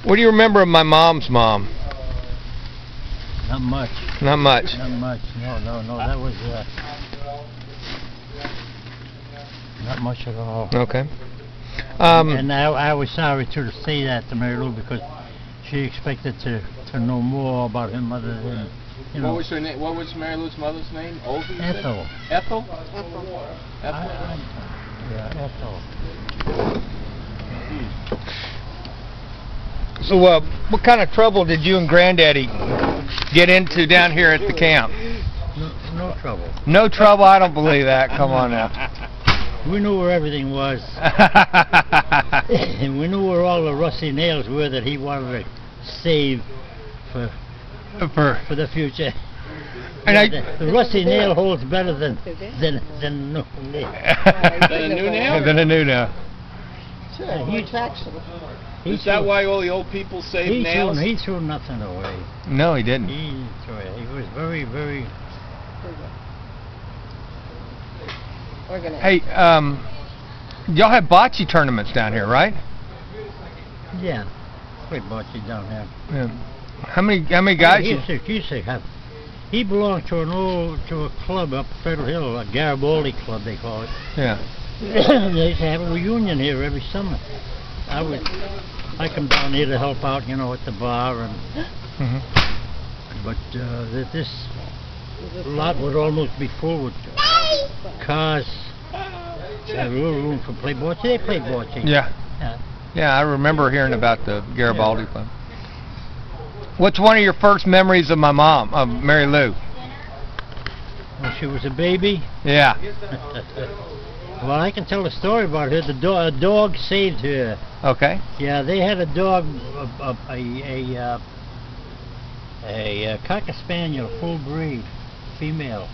What do you remember of my mom's mom? Not much. Not much. Not much. No. That was not much at all. Okay. And I was sorry to say that to Mary Lou because she expected to know more about him other than, you know. What was her name? What was Mary Lou's mother's name? Olga? Ethel. Ethel? Yeah, Ethel. So, what kind of trouble did you and Granddaddy get into down here at the camp? No trouble. No trouble? I don't believe that. Come on now. We knew where everything was. And we knew where all the rusty nails were that he wanted to save for the future. And the rusty nail holds better than new nail. Than a new nail? Than a new nail. Sure, Is that why all the old people save nails? He threw nothing away. No, he didn't. He was very, very... Hey, y'all have bocce tournaments down here, right? Yeah, played bocce down here. Yeah. How many guys? He used to have. He belonged to a club up Federal Hill, a Garibaldi club they call it. Yeah. They used to have a reunion here every summer. I come down here to help out, you know, at the bar and. But this lot would almost be full with cars. Had a little room for play bocce. They played bocce. Yeah. Yeah, I remember hearing about the Garibaldi club. What's one of your first memories of my mom, of Mary Lou? When she was a baby? Yeah. Well, I can tell a story about her. A dog saved her. Okay. Yeah, they had a dog, a Cocker Spaniel, full breed, female.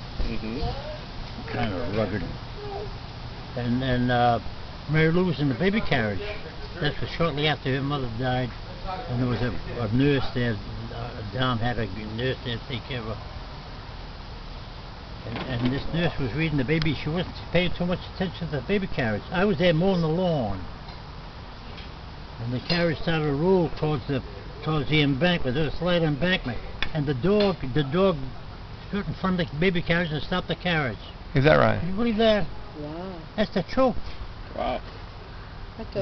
Kind of rugged. And Mary Lou was in the baby carriage. That was shortly after her mother died. And there was a nurse there. Dom had a nurse there to take care of her. And this nurse was reading the baby. She wasn't paying too much attention to the baby carriage. I was there mowing the lawn. And the carriage started to roll towards the embankment. There was a slight embankment. And the dog stood in front of the baby carriage and stopped the carriage. Is that right? Can you believe that? Wow. That's the truth. Wow.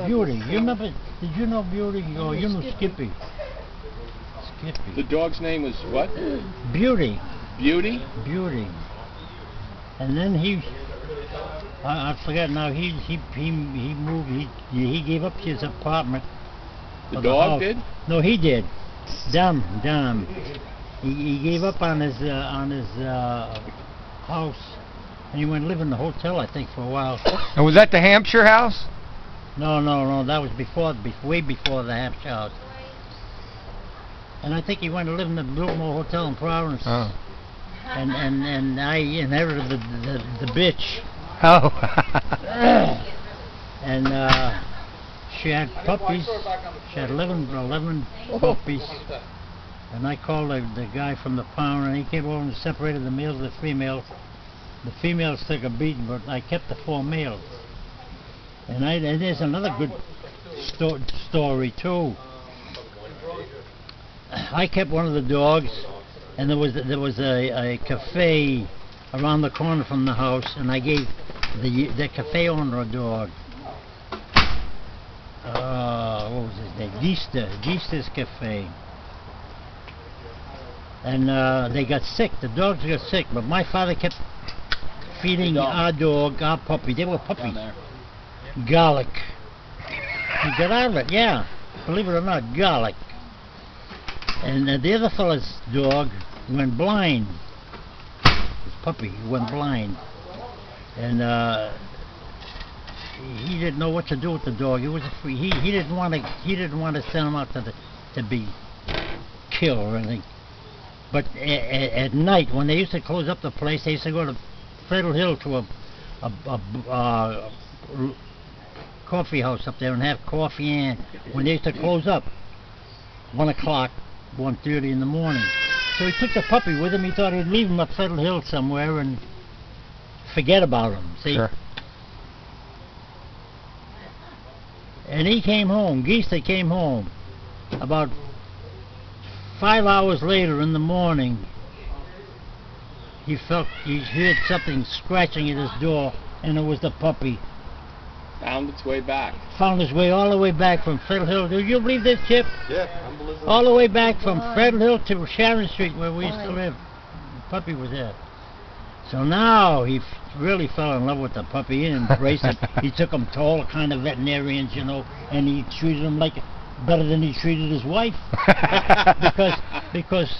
Beauty. You remember? Did you know Beauty? Oh, you knew Skippy. Skippy. The dog's name was what? Beauty. Beauty? Beauty. And then I forgot now. He moved. He gave up his apartment. The dog did? No, he did. Dom. He gave up on his house, and he went to live in the hotel, I think, for a while. And was that the Hampshire house? No. That was way before the Hampshire house. And I think he went to live in the Biltmore Hotel in Providence. Oh. And I inherited the bitch. Oh. And she had puppies. She had 11 puppies. And I called the guy from the pound, and he came over and separated the males and the females. The females took a beating, but I kept the 4 males. And there's another good story too. I kept one of the dogs, and there was a cafe around the corner from the house, and I gave the cafe owner a dog. What was his name? Geesta's Cafe. And they got sick. The dogs got sick, but my father kept feeding our dog, our puppy. They were puppies. Garlic. He got out of it, yeah. Believe it or not, garlic. And the other fella's dog went blind. His puppy went blind. And he didn't know what to do with the dog. He didn't want to send him out to be killed or anything. But at night, when they used to close up the place, they used to go to Federal Hill to a coffee house up there and have coffee. And when they used to close up, 1 o'clock, 1:30 in the morning. So he took the puppy with him. He thought he'd leave him at Federal Hill somewhere and forget about him. See? Sure. And he came home. Geista came home. About 5 hours later in the morning, he heard something scratching at his door, and it was the puppy. Found its way back. Found his way all the way back from Federal Hill. Do you believe this, Chip? Yeah, unbelievable. All the way back from Federal Hill to Sharon Street, where we used to live. The puppy was there. So now he really fell in love with the puppy and embraced it. He took him to all kind of veterinarians, you know, and he treated him like better than he treated his wife. because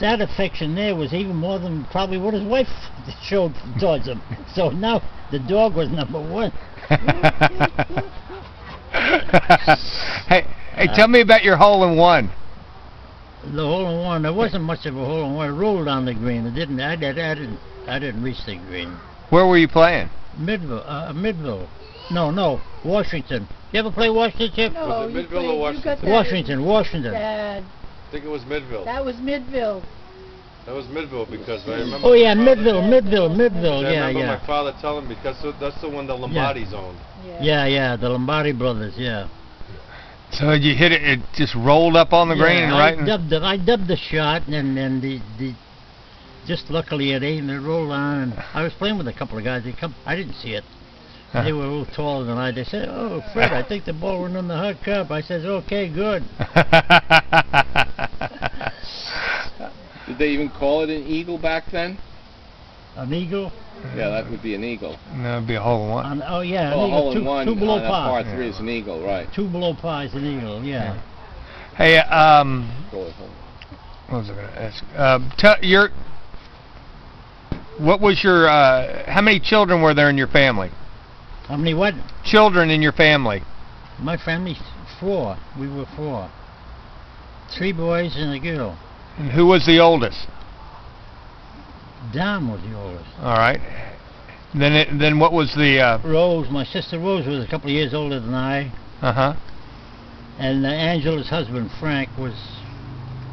that affection there was even more than probably what his wife showed towards him. So now the dog was number one. Hey, tell me about your hole-in-one. The hole-in-one, there wasn't much of a hole-in-one. It rolled on the green. It didn't. I didn't reach the green. Where were you playing? Midville. No, Washington. You ever play Washington, Chip? No, was it Midville or Washington? Washington. Dad. I think it was Midville. That was Midville. That was Midville because I remember. Oh yeah, Midville. I remember Yeah. my father telling me because that's the one the Lombardis owned. Yeah, the Lombardi brothers. Yeah. So you hit it, it just rolled up on the green and right? I dubbed the shot, and the just luckily it aimed and it rolled on. And I was playing with a couple of guys. I didn't see it. They were a little taller than I. They said, "Oh, Fred, I think the ball went in the hot cup." I said, "Okay, good." Did they even call it an eagle back then? An eagle? Yeah, that would be an eagle. No, it'd be a hole-in-one. Oh yeah, Oh, an eagle. hole-in-one Two below on that par. par 3 is an eagle, right. 2 below par is an eagle. Yeah. Hey, Call it home. what was I going to ask? What was your? How many children were there in your family? How many what? Children in your family. My family's 4. We were 4. 3 boys and a girl. And who was the oldest? Dom was the oldest. All right. Then what was the? Rose, my sister Rose was a couple of years older than I. And Angela's husband Frank was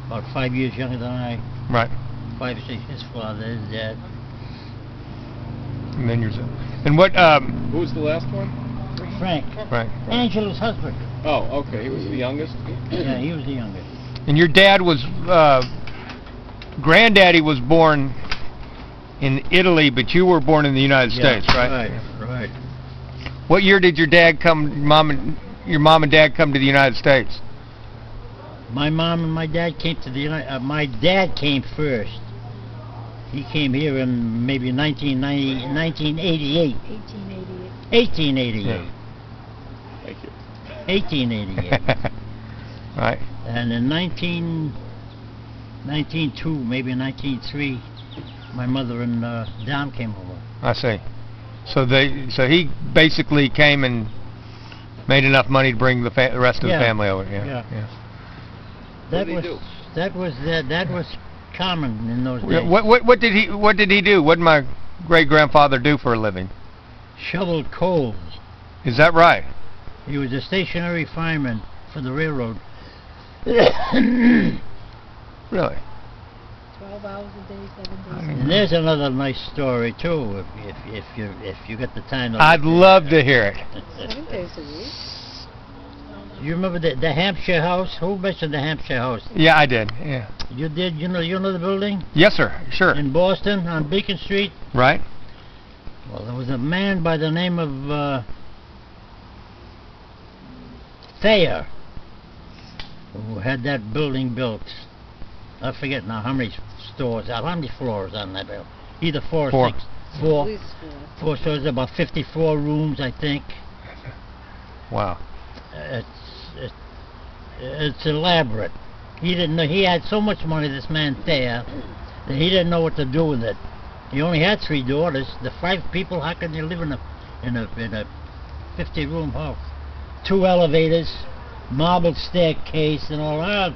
about 5 years younger than I. Right. 5 or 6. His father, his dad. And then yours. And what? Who was the last one? Frank. Right. Angela's husband. Oh, okay. He was the youngest? Yeah, he was the youngest. And your dad was, granddaddy was born in Italy, but you were born in the United States, right? Right. What year did your dad come? Your mom and dad come to the United States? My mom and my dad came to the United. My dad came first. He came here in maybe 1988. 1888. Yeah. Thank you. 1888. Right. And in 1902, maybe 1903, my mother and Dom came over. I see. So he basically came and made enough money to bring the rest of the family over. Yeah. That was common in those days. What did he do? What did my great grandfather do for a living? Shoveled coals. Is that right? He was a stationary fireman for the railroad. Really? 12 hours a day, 7 days. And there's another nice story too, if you get the time. I'd love to hear it. 7 days a week. You remember the Hampshire House? Who mentioned the Hampshire House? Yeah, I did. Yeah. You did. You know the building Yes, sir. Sure. in Boston on Beacon Street. Right. Well, there was a man by the name of Thayer who had that building built. I forget now how many stores, how many floors on that building. Either 4 or 4. 6. At 4. least 4. 4 stores, about 54 rooms, I think. Wow. It's elaborate. He didn't know. He had so much money, this man Thayer, that he didn't know what to do with it. He only had 3 daughters. The 5 people, how can they live in a 50-room house? 2 elevators, marble staircase, and all that.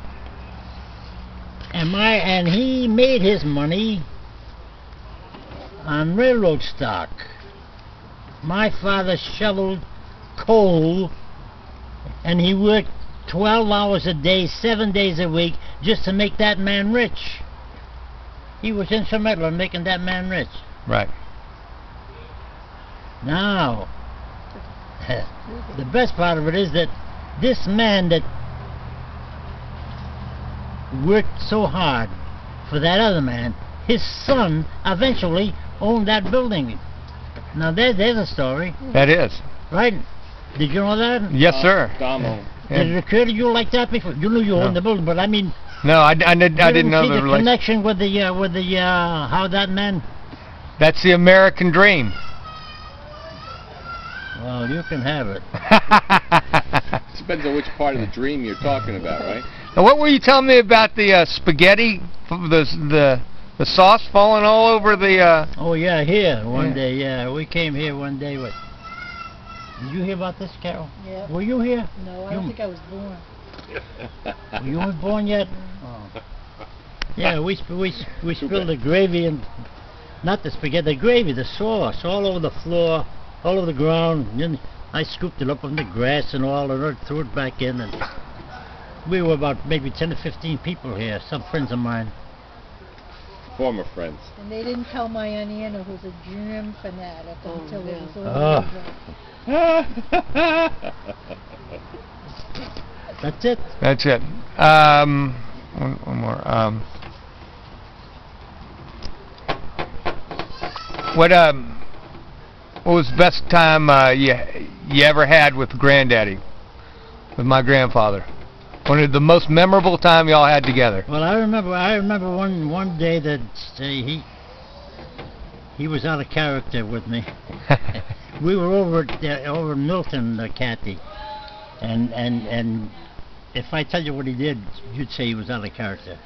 And he made his money on railroad stock. My father shoveled coal, and he worked 12 hours a day, 7 days a week, just to make that man rich. He was instrumental in making that man rich. Right. Now, the best part of it is that this man that worked so hard for that other man, his son eventually owned that building. Now there's a story, That is. right? Did you know that? Yes, sir. Damo. Did it occur to you like that before? You knew you No. owned the building, but I mean, No, I didn't know see the the relation. connection with the how that man. That's the American dream. Well, you can have it. Depends on which part of the dream you're talking about, right? Now, what were you telling me about the spaghetti, the sauce falling all over the? Oh yeah, here one Yeah. day. Yeah, we came here one day. With. Did you hear about this, Carol? Yeah. Were you here? No, I don't You- think I was born. You weren't born yet. Oh. Yeah, we spilled the gravy and not the spaghetti, the gravy, the sauce, all over the floor, all over the ground. And then I scooped it up from the grass and all, and I threw it back in. And we were about maybe 10 to 15 people here, some friends of mine. Former friends. And they didn't tell my Aunt Anna, who's a germ fanatic, until it was all Oh. over. That's it. That's it. One more. What was the best time you ever had with Granddaddy, with my grandfather? One of the most memorable time y'all had together. Well, I remember one day that he was out of character with me. We were over in Milton, Kathy, and if I tell you what he did, you'd say he was out of character.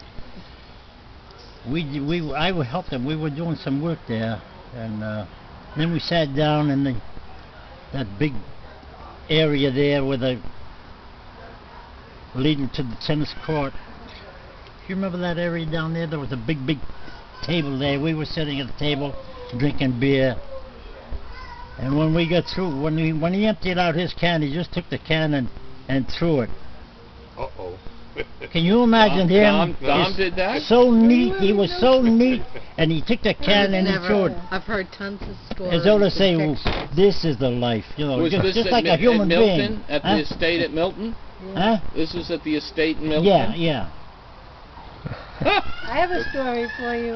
I would help him. We were doing some work there, and then we sat down in that big area there with leading to the tennis court. Do you remember that area down there? There was a big table there. We were sitting at the table drinking beer. And when we got through, when he emptied out his can, he just took the can and threw it. Uh-oh. Can you imagine him? Dom He's did that? So neat. He was so neat, and he took the can and he threw it. I've heard tons of stories. As though to say, and "Well, pictures. this is the life," you know, Was this just at like a human at being. Milton? At Huh? the estate at Milton? Huh? This was at the estate in Milton? Yeah. I have a story for you,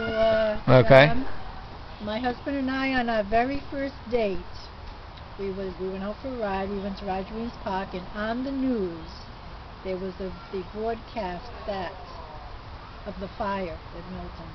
Okay. John. My husband and I, on our very first date, we went out for a ride. We went to Roger Reed's Park, and on the news, there was the broadcast of the fire at Milton,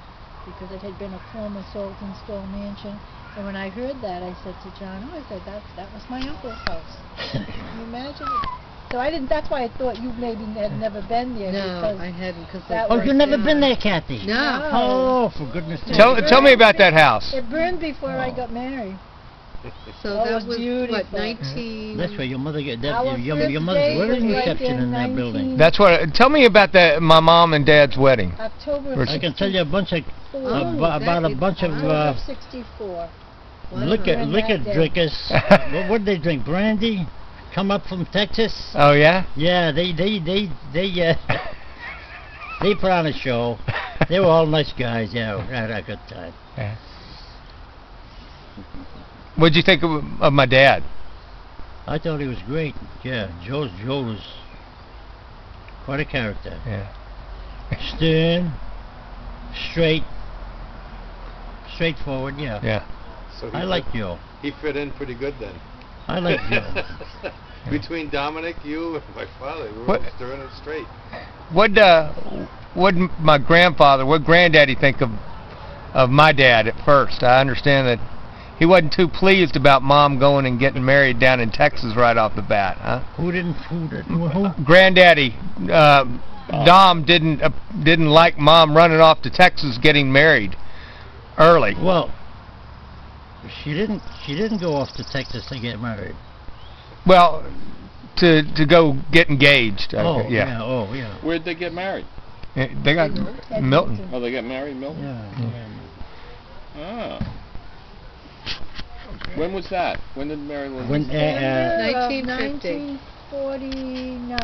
because it had been a former Salt and Store mansion. And when I heard that, I said to John, I said, that was my uncle's house. Can you imagine it? So I didn't. That's why I thought you maybe had never been there. No, because I hadn't. Cause that Oh, was- you've never been there, Kathy? No. Oh, for goodness' sake. Tell me about that house. It burned before I got married. So Oh, it that was was beautiful. what, 19? That's where your mother get that. Our Your first mother's date wedding was like reception in that 19 building. That's what. Tell me about my mom and dad's wedding. October I can tell you a bunch of Oh, about a that- bunch of October 64. Wow. liquor When that day. drinkers. What did they drink? Brandy? Come up from Texas? Oh yeah. Yeah, they they put on a show. They were all nice guys. Yeah, we had a good time. Yeah. What'd you think of my dad? I thought he was great. Yeah, Joe was quite a character. Yeah. Stern, straightforward. Yeah. Yeah. So I like Joe. He fit in pretty good then. I like Joe. Between Dominic, you, and my father, we were What- all stirring it straight. What my grandfather, what granddaddy think of my dad at first? I understand that he wasn't too pleased about mom going and getting married down in Texas right off the bat, huh? Who didn't? Who? Granddaddy, Dom didn't like mom running off to Texas getting married early. Well, she didn't go off to Texas to get married. Well, to go get engaged. Oh yeah. Oh yeah. Where'd they get married? They got At Milton. Oh, they got married in Milton? Yeah. Ah. When was that? When did Mary Lou? When December of 1950. 1949.